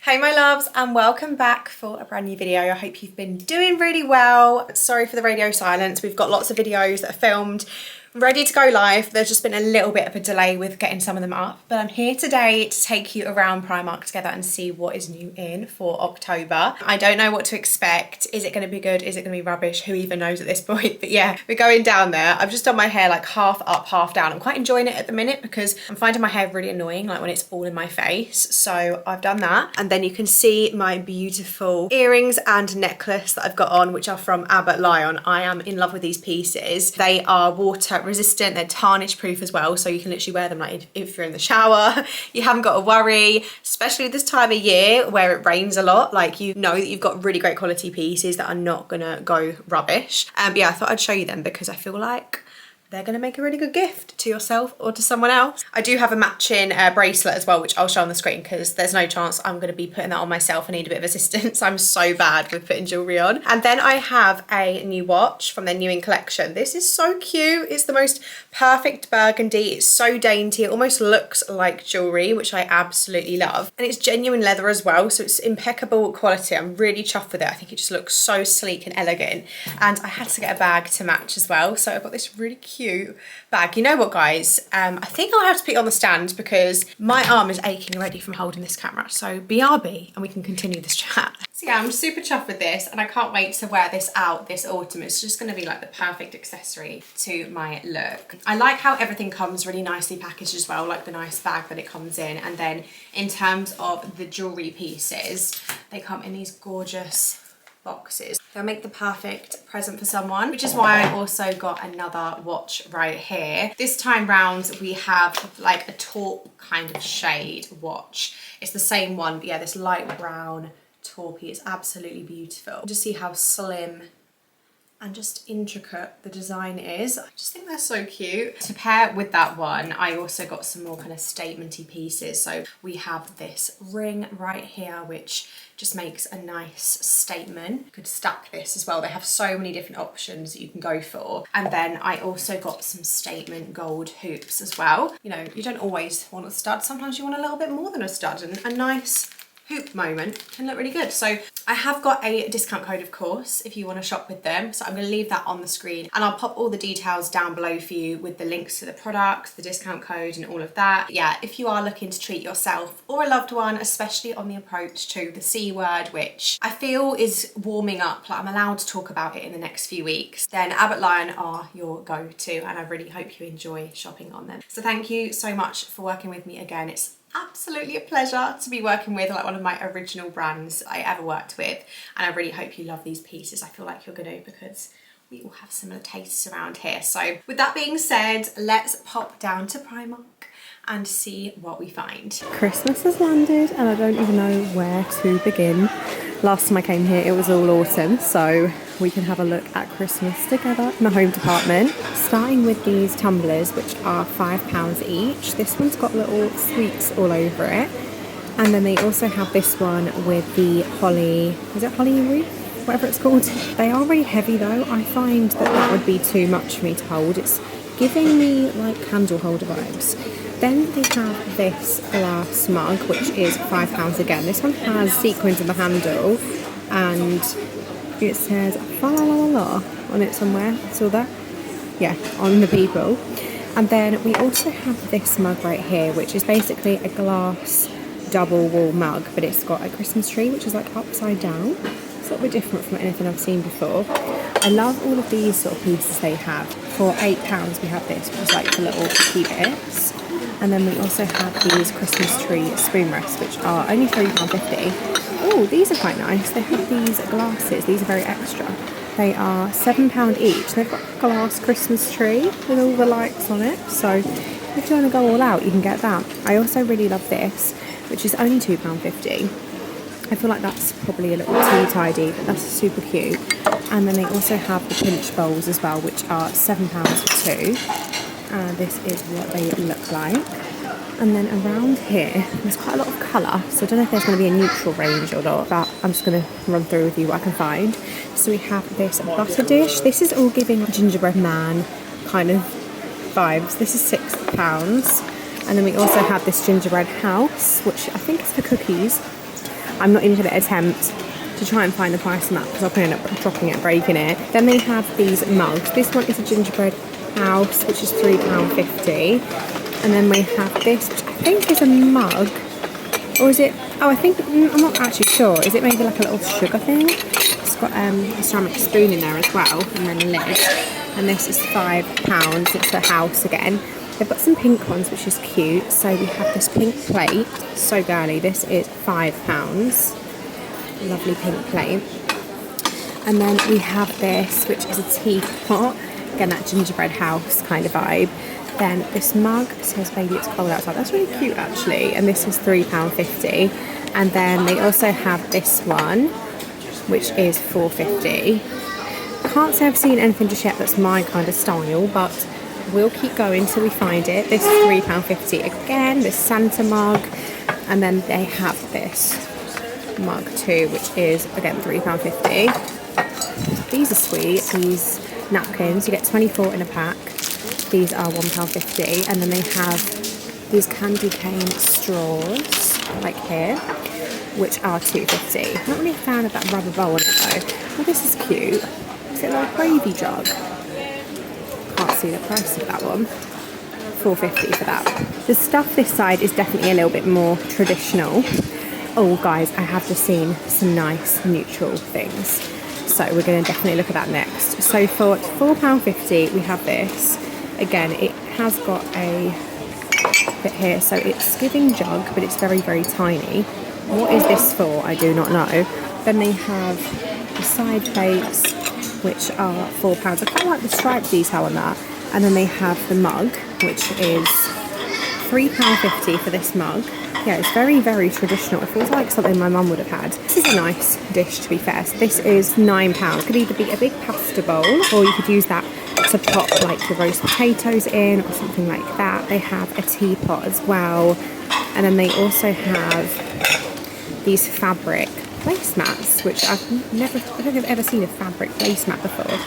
Hey my loves, and welcome back for a brand new video. I hope you've been doing really well. Sorry for the radio silence. We've got lots of videos that are filmed, ready to go live. There's just been a little bit of a delay with getting some of them up, but I'm here today to take you around Primark together and see what is new in for October. I don't know what to expect. Is it going to be good? Is it going to be rubbish? Who even knows at this point? But yeah, we're going down there. I've just done my hair like half up, half down. I'm quite enjoying it at the minute because I'm finding my hair really annoying, like when it's all in my face. So I've done that. And then you can see my beautiful earrings and necklace that I've got on, which are from Ardore London. I am in love with these pieces. They are water resistant, they're tarnish proof as well, so you can literally wear them like if you're in the shower. You haven't got to worry, especially this time of year where it rains a lot. Like, you know that you've got really great quality pieces that are not gonna go rubbish. But yeah, I thought I'd show you them because I feel like they're going to make a really good gift to yourself or to someone else. I do have a matching bracelet as well, which I'll show on the screen because there's no chance I'm going to be putting that on myself. I need a bit of assistance. I'm so bad with putting jewellery on. And then I have a new watch from their new in collection. This is so cute. It's the most perfect burgundy. It's so dainty. It almost looks like jewellery, which I absolutely love. And it's genuine leather as well, so it's impeccable quality. I'm really chuffed with it. I think it just looks so sleek and elegant. And I had to get a bag to match as well. So I've got this really cute bag. You know what, guys? I think I'll have to put it on the stand because my arm is aching already from holding this camera. So BRB, and we can continue this chat. So yeah, I'm super chuffed with this and I can't wait to wear this out this autumn. It's just going to be like the perfect accessory to my look. I like how everything comes really nicely packaged as well, like the nice bag that it comes in. And then in terms of the jewellery pieces, they come in these gorgeous boxes. They'll make the perfect present for someone, which is why I also got another watch right here. This time round we have like a taupe kind of shade watch. It's the same one, but yeah, this light brown taupey is absolutely beautiful. Just see how slim and just intricate the design is. I just think they're so cute. To pair with that one, I also got some more kind of statement-y pieces. So we have this ring right here, which just makes a nice statement. You could stack this as well. They have so many different options that you can go for. And then I also got some statement gold hoops as well. You know, you don't always want a stud. Sometimes you want a little bit more than a stud, and a nice hoop moment can look really good. So I have got a discount code, of course, if you want to shop with them. So I'm going to leave that on the screen and I'll pop all the details down below for you with the links to the products, the discount code and all of that. Yeah, if you are looking to treat yourself or a loved one, especially on the approach to the C word, which I feel is warming up, like I'm allowed to talk about it in the next few weeks, then Ardore London are your go-to, and I really hope you enjoy shopping on them. So thank you so much for working with me again. It's absolutely a pleasure to be working with like one of my original brands I ever worked with, and I really hope you love these pieces. I feel like you're gonna, because we all have similar tastes around here. So with that being said, let's pop down to Primark and see what we find. Christmas has landed and I don't even know where to begin. Last time I came here it was all autumn, so we can have a look at Christmas together in the home department. Starting with these tumblers, which are £5 each. This one's got little sweets all over it. And then they also have this one with the holly, is it holly wreath? Whatever it's called. They are really heavy though. I find that that would be too much for me to hold. It's giving me like candle holder vibes. Then they have this glass mug, which is £5 again. This one has sequins in the handle and it says fa la la la on it somewhere. Saw that? Yeah, on the people. And then we also have this mug right here, which is basically a glass double wall mug, but it's got a Christmas tree, which is like upside down. It's a little bit different from anything I've seen before. I love all of these sort of pieces they have. For £8 we have this, which is like the little key bits. And then we also have these Christmas tree spoon rests, which are only £3.50. Oh, these are quite nice. They have these glasses. These are very extra. They are £7 each. They've got a glass Christmas tree with all the lights on it. So if you want to go all out, you can get that. I also really love this, which is only £2.50. I feel like that's probably a little too tidy, but that's super cute. And then they also have the pinch bowls as well, which are £7 for two. This is what they look like. And then around here, there's quite a lot of colour, so I don't know if there's going to be a neutral range or not, but I'm just going to run through with you what I can find. So we have this butter dish. This is all giving gingerbread man kind of vibes. This is £6. And then we also have this gingerbread house, which I think is for cookies. I'm not even going to attempt to try and find the price on that because I'll probably end up dropping it, breaking it. Then they have these mugs. This one is a gingerbread house, which is £3.50. And then we have this, which I think is a mug. Or is it, oh, I think, I'm not actually sure. Is it maybe like a little sugar thing? It's got a ceramic spoon in there as well, and then a lid. And this is £5. It's a house again. They've got some pink ones, which is cute. So we have this pink plate. So girly. This is £5. Lovely pink plate. And then we have this, which is a teapot. Again, that gingerbread house kind of vibe. Then this mug says baby it's cold outside. That's really cute actually. And this is £3.50. And then they also have this one, which is £4.50. Can't say I've seen anything just yet that's my kind of style, but we'll keep going till we find it. This is £3.50 again, this Santa mug. And then they have this mug too, which is again £3.50. These are sweet, these napkins. You get 24 in a pack. These are £1.50, and then they have these candy cane straws, like here, which are £2.50. Not really a fan of that rubber bowl on it though. Well, this is cute. Is it like a gravy jug? Can't see the price of that one. £4.50 for that. The stuff this side is definitely a little bit more traditional. Oh guys, I have just seen some nice neutral things. So we're going to definitely look at that next. So for £4.50 we have this. Again, it has got a bit here, so it's giving jug, but it's very, very tiny. What is this for? I do not know. Then they have the side plates, which are £4. I quite like the stripe detail on that. And then they have the mug, which is £3.50 for this mug. Yeah, it's very, very traditional. It feels like something my mum would have had. This is a nice dish, to be fair. So this is £9. Could either be a big pasta bowl, or you could use that to pop like the roast potatoes in or something like that. They have a teapot as well. And then they also have these fabric placemats, which I don't think I've ever seen a fabric placemat before.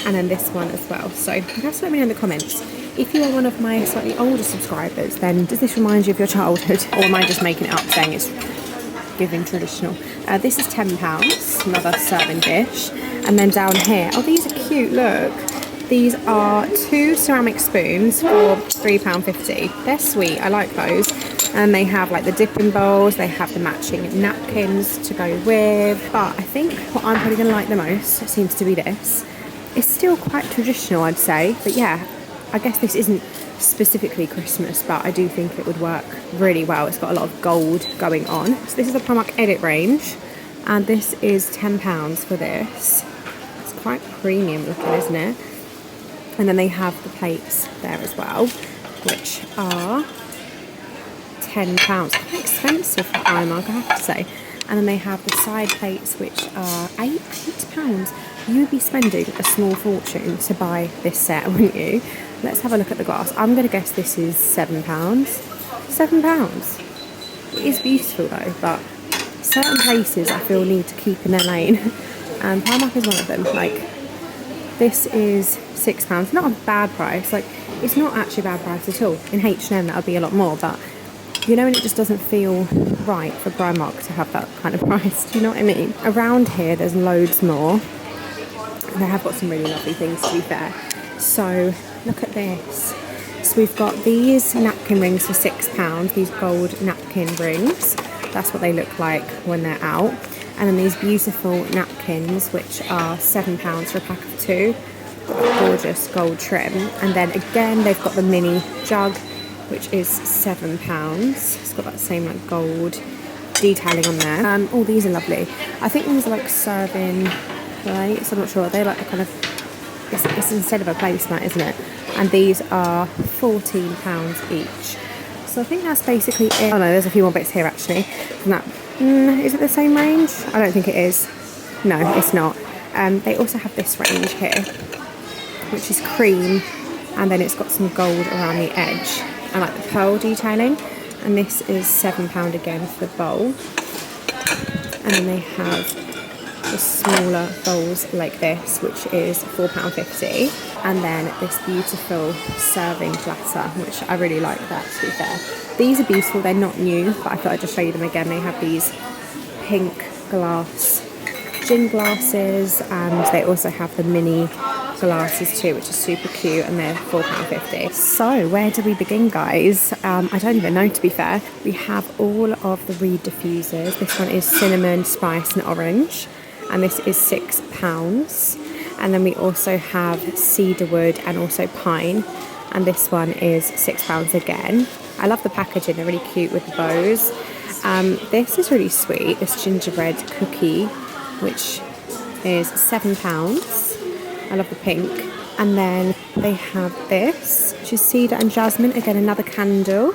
And then this one as well. So you have to let me know in the comments. If you are one of my slightly older subscribers, then does this remind you of your childhood? Or am I just making it up saying it's giving traditional? This is £10, another serving dish. And then down here, oh, these are cute, look. These are 2 ceramic spoons for £3.50. They're sweet, I like those. And they have like the dipping bowls, they have the matching napkins to go with. But I think what I'm probably going to like the most seems to be this. It's still quite traditional, I'd say. But yeah, I guess this isn't specifically Christmas, but I do think it would work really well. It's got a lot of gold going on. So this is the PRIMARK Edit range. And this is £10 for this. It's quite premium looking, isn't it? And then they have the plates there as well, which are £10. Quite expensive for PRIMARK, I have to say. And then they have the side plates, which are £8. You would be spending a small fortune to buy this set, wouldn't you? Let's have a look at the glass. I'm going to guess this is £7. £7. It is beautiful though, but certain places I feel need to keep in their lane. And PRIMARK is one of them. Like, this is £6. Not a bad price. Like, it's not actually a bad price at all. In H&M that would be a lot more, but you know, and it just doesn't feel right for PRIMARK to have that kind of price. Do you know what I mean? Around here, there's loads more. And they have got some really lovely things, to be fair. So look at this. So we've got these napkin rings for £6. These gold napkin rings. That's what they look like when they're out. And then these beautiful napkins, which are £7 for a pack of 2. Gorgeous gold trim. And then again, they've got the mini jug, which is £7. It's got that same like gold detailing on there. Oh, these are lovely. I think these are like serving plates. I'm not sure. They're like the kind of, it's instead of a placemat, isn't it? And these are £14 each. So I think that's basically it. Oh no, there's a few more bits here actually. From that, is it the same range? I don't think it is. No, it's not. They also have this range here, which is cream, and then it's got some gold around the edge. I like the pearl detailing, and this is £7 again for the bowl. And then they have the smaller bowls like this, which is £4.50, and then this beautiful serving platter, which I really like that, to be fair. These are beautiful, they're not new, but I thought I'd just show you them again. They have these pink glass gin glasses, and they also have the mini glasses too, which is super cute, and they're £4.50. So where do we begin, guys? I don't even know, to be fair. We have all of the reed diffusers. This one is cinnamon, spice and orange, and this is £6. And then we also have cedarwood and also pine, and this one is £6 again. I love the packaging, they're really cute with the bows. This is really sweet, this gingerbread cookie, which is £7. I love the pink. And then they have this, which is cedar and jasmine, again another candle,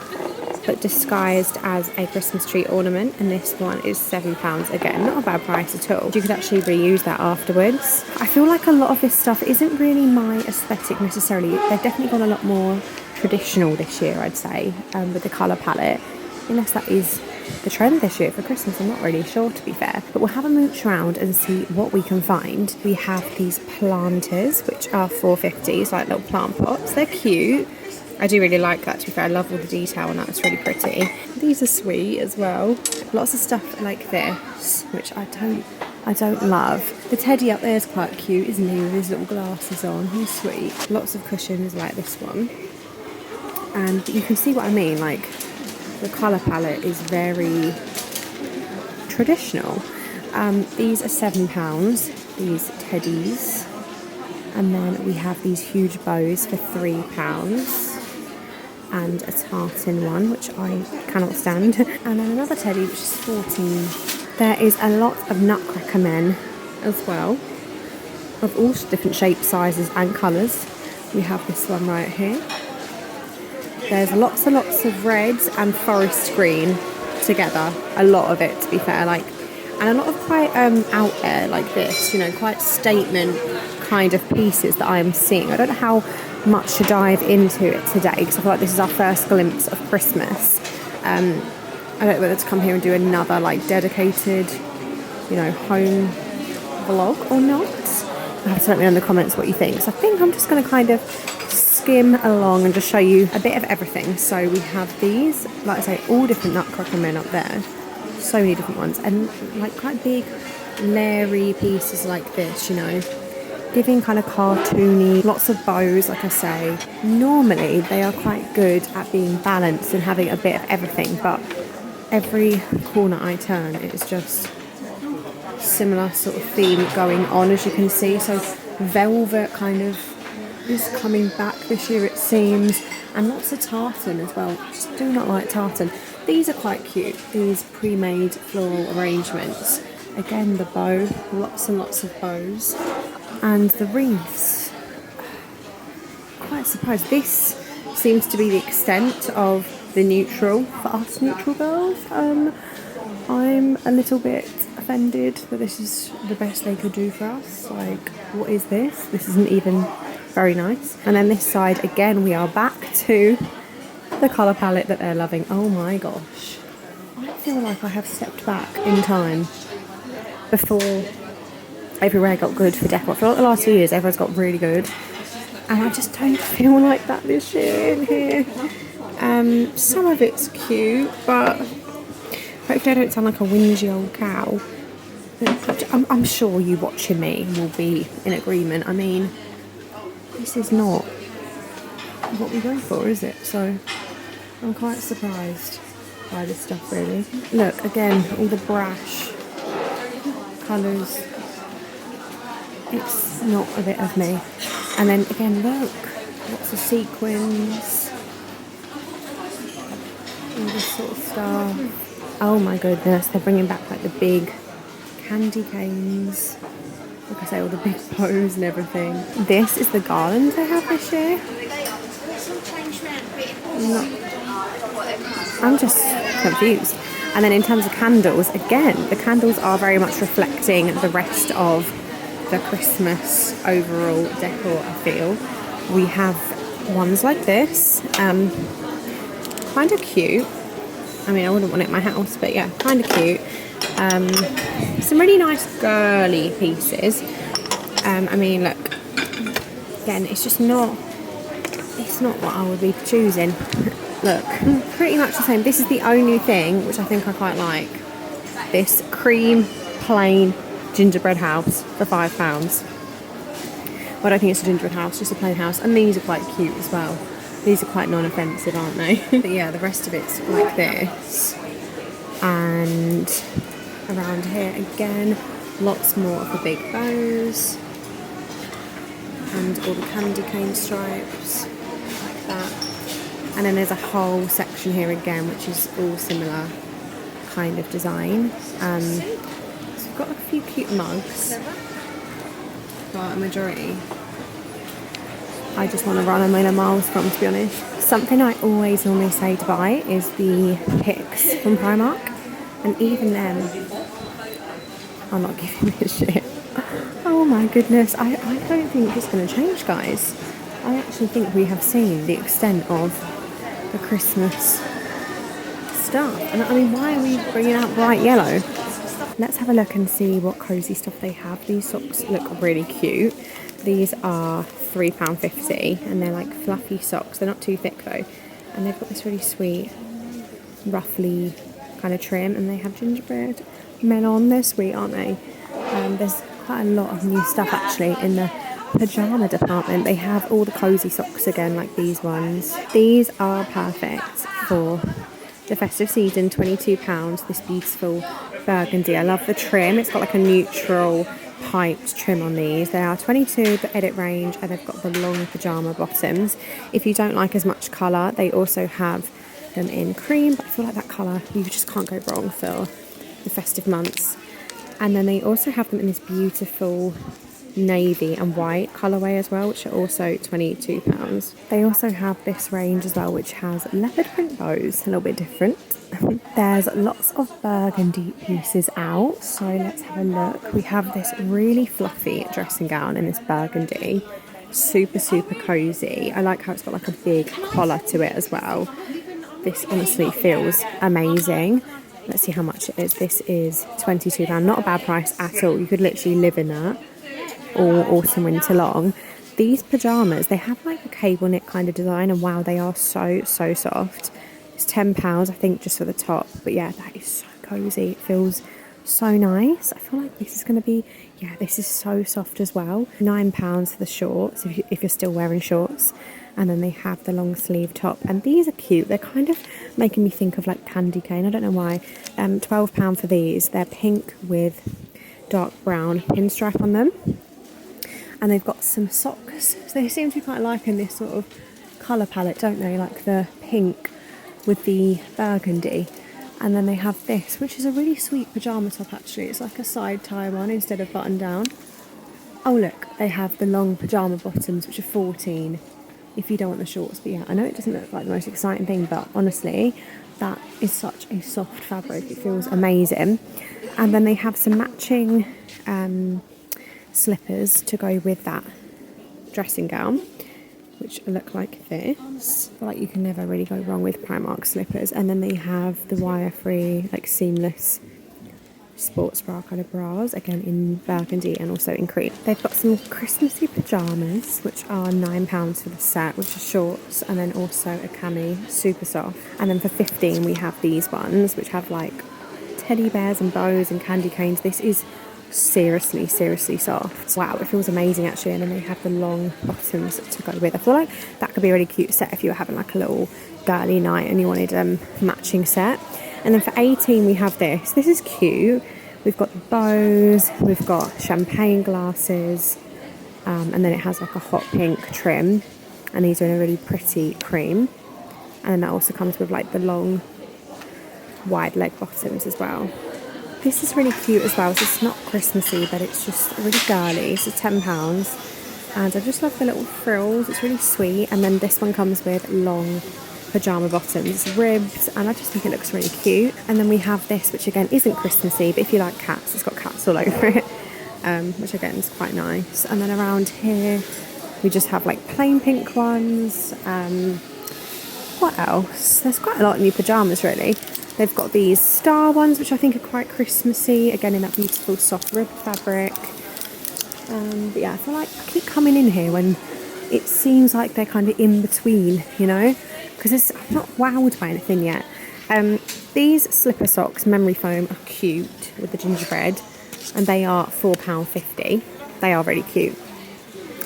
but disguised as a Christmas tree ornament, and this one is £7 again. Not a bad price at all. You could actually reuse that afterwards. I feel like a lot of this stuff isn't really my aesthetic necessarily. They've definitely gone a lot more traditional this year, I'd say, with the colour palette, unless that is the trend this year for Christmas. I'm not really sure, to be fair, but we'll have a mooch around and see what we can find. We have these planters, which are £4.50, it's like little plant pots. They're cute. I do really like that, to be fair. I love all the detail on that, it's really pretty. These are sweet as well. Lots of stuff like this, which I don't love. The teddy up there is quite cute, isn't he, with his little glasses on. He's sweet. Lots of cushions like this one. And you can see what I mean, like the colour palette is very traditional. These are £7, these teddies. And then we have these huge bows for £3. And a tartan one, which I cannot stand. And then another teddy, which is £14. There is a lot of nutcracker men as well, of all different shapes, sizes and colours. We have this one right here. There's lots and lots of reds and forest green together. A lot of it, to be fair, like, and a lot of quite out there like this, you know, quite statement kind of pieces that I am seeing. I don't know how much to dive into it today, because I feel like this is our first glimpse of Christmas. I don't know whether to come here and do another like dedicated, you know, home vlog or not. You have to let me know in the comments what you think. So I think I'm just going to kind of skim along and just show you a bit of everything. So we have these, like I say, all different nutcracker men up there. So many different ones, and like quite big, leery pieces like this, you know, giving kind of cartoony, lots of bows, like I say. Normally they are quite good at being balanced and having a bit of everything, but every corner I turn it is just similar sort of theme going on, as you can see. So velvet kind of is coming back this year, it seems, and lots of tartan as well. I just do not like tartan. These are quite cute, these pre-made floral arrangements. Again, the bow, lots and lots of bows. And the wreaths, quite surprised. This seems to be the extent of the neutral for us neutral girls. I'm a little bit offended that this is the best they could do for us. Like, what is this? This isn't even very nice. And then this side, again, we are back to the colour palette that they're loving. Oh my gosh. I feel like I have stepped back in time before everywhere got good for decor. I feel like the last few years everyone's got really good, and I just don't feel like that this year in here. Some of it's cute, but hopefully I don't sound like a whingy old cow. I'm sure you watching me will be in agreement. I mean, this is not what we go for, is it? So I'm quite surprised by this stuff, really. Look, again, all the brash colours. It's not a bit of me. And then again, look, lots of sequins, all this sort of stuff. Oh my goodness, they're bringing back like the big candy canes. Like I say, all the big bows and everything. This is the garland they have this year. I'm just confused. And then in terms of candles, again, the candles are very much reflecting the rest of the Christmas overall decor, I feel. We have ones like this, kind of cute. I mean, I wouldn't want it in my house, but yeah, kind of cute. Some really nice girly pieces. I mean, look, again, it's just not, it's not what I would be choosing. Look, pretty much the same. This is the only thing which I think I quite like. this cream plain gingerbread house for £5. Well, I don't think it's a gingerbread house, just a plain house. And these are quite cute as well. These are quite non-offensive, aren't they? But yeah, the rest of it's like this. And around here again, lots more of the big bows. And all the candy cane stripes, like that. And then there's a whole section here again, which is all similar kind of design. So we've got a few cute mugs, but a majority I just want to run a million miles from, to be honest. Something I always normally say to buy is the picks from Primark, and even then, I'm not giving me a shit. Oh my goodness, I don't think it's going to change, guys. I actually think we have seen the extent of the Christmas stuff. And I mean, why are we bringing out bright yellow? Let's have a look and see what cosy stuff they have. These socks look really cute. These are £3.50 and they're like fluffy socks. They're not too thick though. And they've got this really sweet, ruffly kind of trim, and they have gingerbread men on. They're sweet, aren't they? There's quite a lot of new stuff actually in the pyjama department. They have all the cozy socks again, like these ones. These are perfect for the festive season. £22, this beautiful burgundy. I love the trim. It's got like a neutral piped trim on these. They are 22, the edit range, and they've got the long pyjama bottoms. If you don't like as much colour, they also have them in cream, but I feel like that colour, you just can't go wrong for the festive months. And then they also have them in this beautiful navy and white colourway as well, which are also £22. They also have this range as well, which has leopard print bows, a little bit different. There's lots of burgundy pieces out, so let's have a look. We have this really fluffy dressing gown in this burgundy, super cozy. I like how it's got like a big collar to it as well. This honestly feels amazing. Let's see how much it is. This is £22, not a bad price at all. You could literally live in that all autumn, winter long. These pyjamas, they have like a cable knit kind of design, and wow, they are so soft. It's £10, I think, just for the top. But yeah, that is so cozy. It feels so nice. I feel like this is going to be, yeah, this is so soft as well. £9 for the shorts, if you're still wearing shorts. And then they have the long sleeve top. And these are cute. They're kind of making me think of like candy cane. I don't know why. £12 for these. They're pink with dark brown pinstripe on them. And they've got some socks. So they seem to be quite liking this sort of colour palette, don't they? Like the pink with the burgundy. And then they have this, which is a really sweet pyjama top actually. It's like a side tie one instead of button down. Oh look, they have the long pyjama bottoms, which are £14 if you don't want the shorts. But yeah, I know it doesn't look like the most exciting thing, but honestly, that is such a soft fabric. It feels amazing. And then they have some matching slippers to go with that dressing gown, which look like this. I feel like you can never really go wrong with Primark slippers. And then they have the wire-free, like seamless sports bra kind of bras, again in burgundy and also in cream. They've got some Christmassy pyjamas, which are £9 for the set, which are shorts, and then also a cami, super soft. And then for £15 we have these ones, which have like teddy bears and bows and candy canes. This is seriously soft. Wow, it feels amazing actually. And then they have the long bottoms to go with. I feel like that could be a really cute set if you were having like a little girly night and you wanted a matching set. And then for £18 we have this. This is cute. We've got the bows, we've got champagne glasses, and then it has like a hot pink trim, and these are in a really pretty cream. And then that also comes with like the long wide leg bottoms as well. This is really cute as well. So it's not Christmassy, but it's just really girly. So £10, and I just love the little frills. It's really sweet. And then this one comes with long pyjama bottoms, ribbed, and I just think it looks really cute. And then we have this, which again isn't Christmassy, but if you like cats, it's got cats all over it, which again is quite nice. And then around here we just have like plain pink ones. What else? There's quite a lot of new pyjamas really. They've got these star ones, which I think are quite Christmassy, again in that beautiful soft ribbed fabric. But yeah, I feel like I keep coming in here when it seems like they're kind of in between, you know, because I'm not wowed by anything yet. These slipper socks, memory foam, are cute with the gingerbread, and they are £4.50. They are really cute.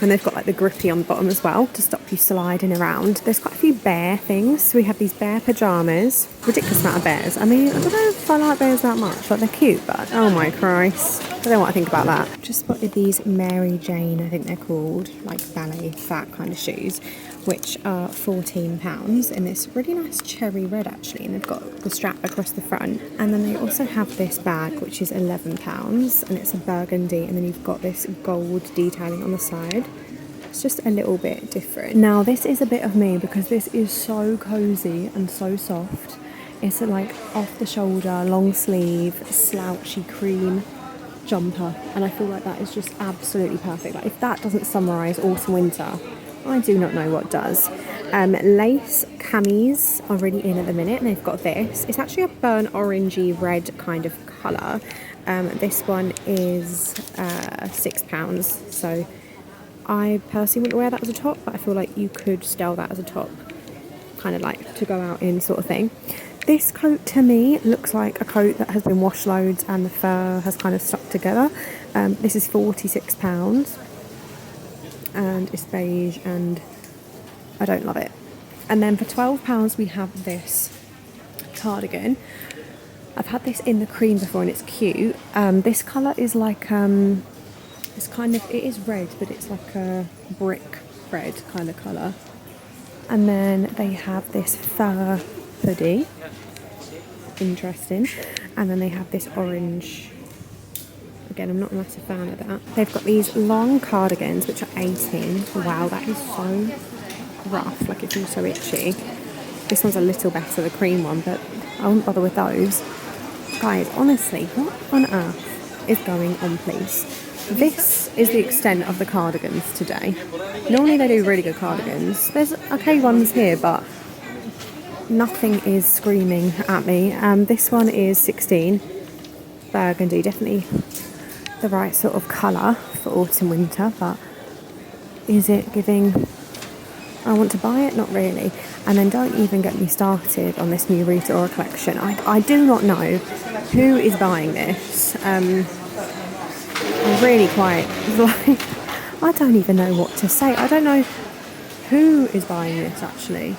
And they've got like the grippy on the bottom as well to stop you sliding around. There's quite a few bear things. So we have these bear pyjamas. Ridiculous amount of bears. I mean, I don't know if I like bears that much. Like, they're cute, but oh my Christ. I don't know what I think about that. Just spotted these Mary Jane, I think they're called, like ballet fat kind of shoes, which are £14 in this really nice cherry red actually, and they've got the strap across the front. And then they also have this bag which is £11, and it's a burgundy, and then you've got this gold detailing on the side. It's just a little bit different. Now this is a bit of me because this is so cozy and so soft. It's a like off the shoulder, long sleeve, slouchy cream jumper, and I feel like that is just absolutely perfect. Like, if that doesn't summarise autumn winter, I do not know what does. Lace camis are really in at the minute, and they've got this. It's actually a burnt orangey red kind of colour. This one is £6, so I personally wouldn't wear that as a top, but I feel like you could style that as a top, kind of like to go out in sort of thing. This coat to me looks like a coat that has been washed loads and the fur has kind of stuck together. This is £46 and it's beige and I don't love it. And then for £12 we have this cardigan. I've had this in the cream before and it's cute. This colour is like it's kind of, it is red, but it's like a brick red kind of colour. And then they have this fur hoodie, interesting. And then they have this orange. Again, I'm not a massive fan of that. They've got these long cardigans, which are 18. Wow, that is so rough. Like, it feels so itchy. This one's a little better, the cream one, but I won't bother with those. Guys, honestly, what on earth is going on, please? This is the extent of the cardigans today. Normally they do really good cardigans. There's okay ones here, but nothing is screaming at me. This one is 16. Burgundy, definitely the right sort of colour for autumn winter, but is it giving I want to buy it? Not really. And then don't even get me started on this new Rita Ora collection. I do not know who is buying this. I'm really quite like, I don't even know what to say. I don't know who is buying this actually.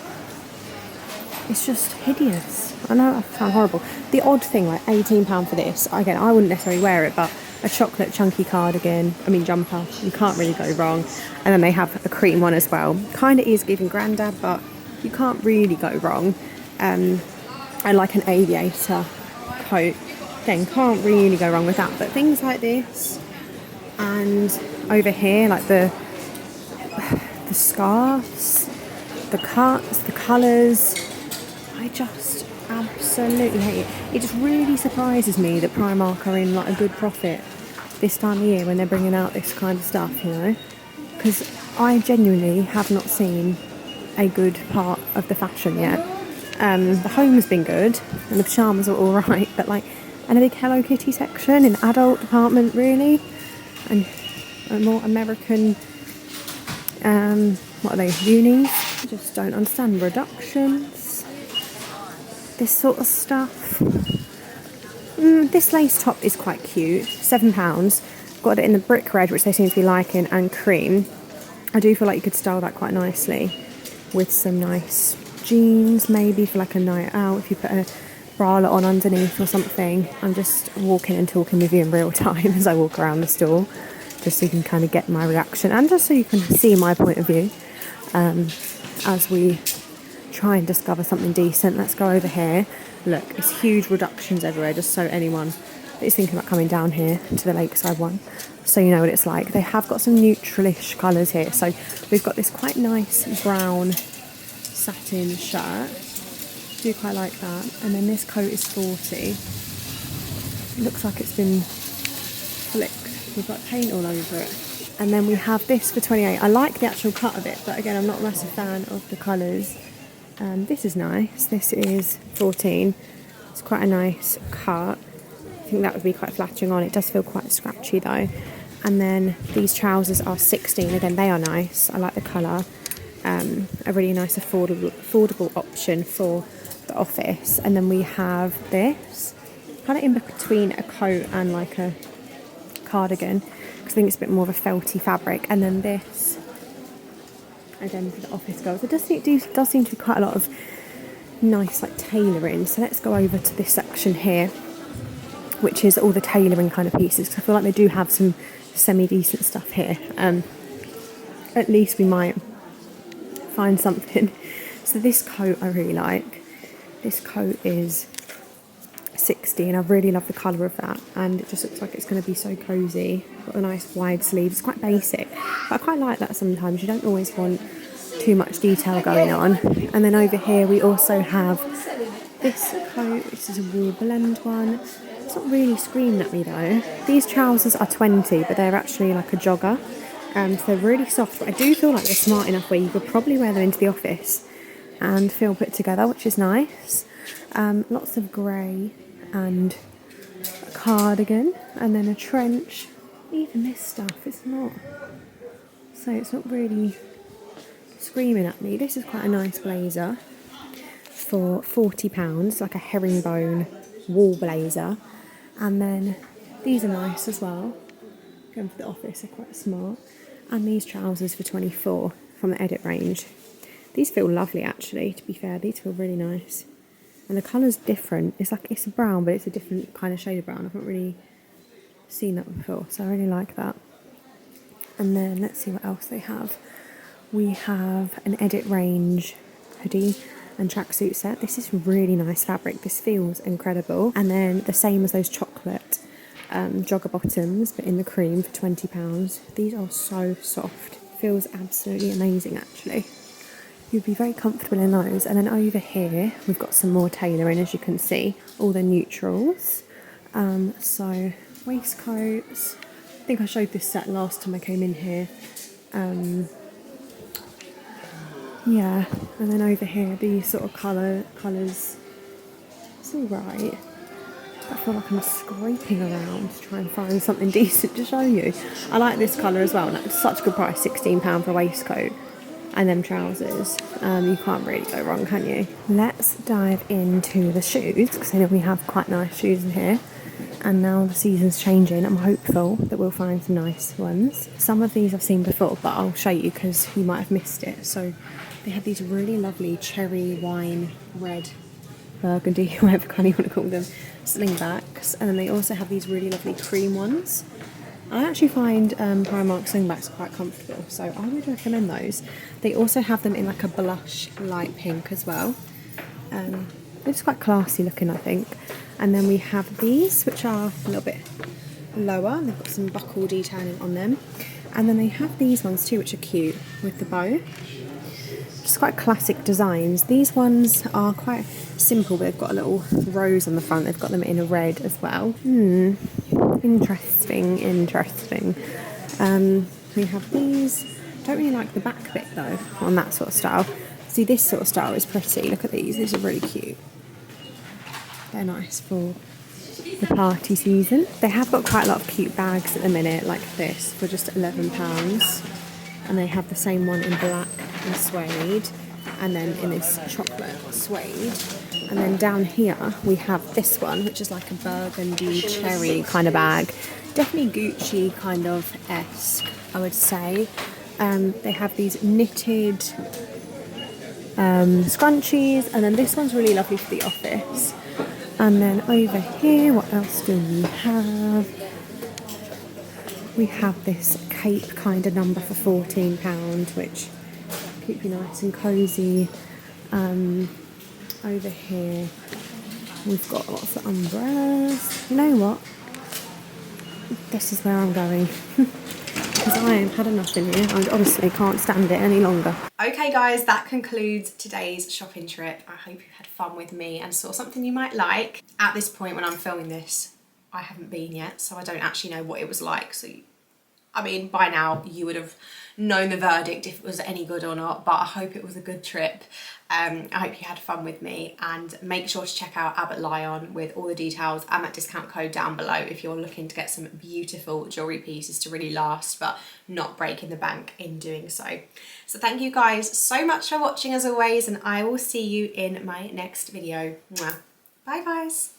It's just hideous. I know I sound horrible. The odd thing, like £18 for this, again, I wouldn't necessarily wear it, but a chocolate chunky cardigan, jumper, you can't really go wrong. And then they have a cream one as well. Kind of is giving Grandad, but you can't really go wrong. And like an aviator coat, again, can't really go wrong with that. But things like this, and over here, like the scarves, the cuts, the colours, I just absolutely hate it. It just really surprises me that Primark are in like a good profit this time of year when they're bringing out this kind of stuff, you know, because I genuinely have not seen a good part of the fashion yet. The home has been good and the pyjamas are all right, but like, and a big Hello Kitty section in adult department, really, and a more American what are they, unis? I just don't understand. Reductions, this sort of stuff. This lace top is quite cute, £7. Got it in the brick red, which they seem to be liking, and cream. I do feel like you could style that quite nicely with some nice jeans, maybe for like a night out, if you put a bralette on underneath or something. I'm just walking and talking with you in real time as I walk around the store, just so you can kind of get my reaction and just so you can see my point of view as we try and discover something decent. Let's go over here. Look, it's huge reductions everywhere, just so anyone that is thinking about coming down here to the lakeside one, so you know what it's like. They have got some neutralish colours here. So we've got this quite nice brown satin shirt. Do quite like that. And then this coat is 40. It looks like it's been flicked. We've got paint all over it. And then we have this for 28. I like the actual cut of it, but again, I'm not a massive fan of the colours. This is nice. This is 14. It's quite a nice cut. I think that would be quite flattering on. It does feel quite scratchy though. And then these trousers are 16. Again, they are nice. I like the colour. A really nice affordable option for the office. And then we have this, kind of in between a coat and like a cardigan, because I think it's a bit more of a felty fabric. And then this, again, for the office girls. It does seem to be quite a lot of nice like tailoring. So let's go over to this section here, which is all the tailoring kind of pieces, because I feel like they do have some semi-decent stuff here. At least we might find something. So this coat I really like. This coat is 60 and I really love the colour of that, and it just looks like it's going to be so cosy. Got a nice wide sleeve. It's quite basic, but I quite like that sometimes. You don't always want too much detail going on. And then over here we also have this coat, which is a wool blend one. It's not really screaming at me though. These trousers are 20, but they're actually like a jogger. So they're really soft, but I do feel like they're smart enough where you could probably wear them into the office and feel put together, which is nice. Lots of grey and a cardigan, and then a trench. Even this stuff, it's not really screaming at me. This is quite a nice blazer for £40, like a herringbone wool blazer. And then these are nice as well. Going for the office, they're quite smart. And these trousers for 24 from the Edit range. These feel lovely actually, to be fair. These feel really nice. And the colour's different. It's a brown, but it's a different kind of shade of brown. I've not really seen that before, so I really like that. And then let's see what else they have. We have an Edit range hoodie and tracksuit set. This is really nice fabric. This feels incredible. And then the same as those chocolate jogger bottoms, but in the cream for £20. These are so soft. Feels absolutely amazing actually. You'd be very comfortable in those. And then over here we've got some more tailoring, as you can see, all the neutrals. So waistcoats. I think I showed this set last time I came in here. Yeah, and then over here these sort of colours. It's all right. I feel like I'm scraping around to try and find something decent to show you. I like this colour as well, and it's such a good price, £16 for a waistcoat and them trousers. You can't really go wrong, can you? Let's dive into the shoes, because I know we have quite nice shoes in here. And now the season's changing, I'm hopeful that we'll find some nice ones. Some of these I've seen before, but I'll show you because you might have missed it. So they have these really lovely cherry wine red burgundy, whatever kind you want to call them, slingbacks. And then they also have these really lovely cream ones. I actually find Primark slingbacks quite comfortable, so I would recommend those. They also have them in like a blush light pink as well. It's quite classy looking, I think. And then we have these, which are a little bit lower. They've got some buckle detailing on them. And then they have these ones too, which are cute with the bow. Just quite classic designs. These ones are quite simple, but they've got a little rose on the front. They've got them in a red as well. Interesting. We have these. Don't really like the back bit though on that sort of style. See, this sort of style is pretty. Look at these. These are really cute. They're nice for the party season. They have got quite a lot of cute bags at the minute, like this, for just £11. And they have the same one in black and suede, and then in this chocolate suede. And then down here we have this one, which is like a burgundy cherry kind of bag. Definitely Gucci kind of esque, I would say. They have these knitted scrunchies, and then this one's really lovely for the office. And then over here, what else do we have? We have this cape kind of number for £14, which keep you nice and cosy. Over here, we've got lots of umbrellas. You know what? This is where I'm going. Because I have had enough in here. I honestly can't stand it any longer. Okay guys, that concludes today's shopping trip. I hope you had fun with me and saw something you might like. At this point when I'm filming this, I haven't been yet, so I don't actually know what it was like. So I mean, by now you would have known the verdict if it was any good or not, but I hope it was a good trip. I hope you had fun with me, and make sure to check out Abbott Lion with all the details and that discount code down below if you're looking to get some beautiful jewellery pieces to really last but not break in the bank in doing so. So thank you guys so much for watching as always, and I will see you in my next video. Mwah. Bye guys.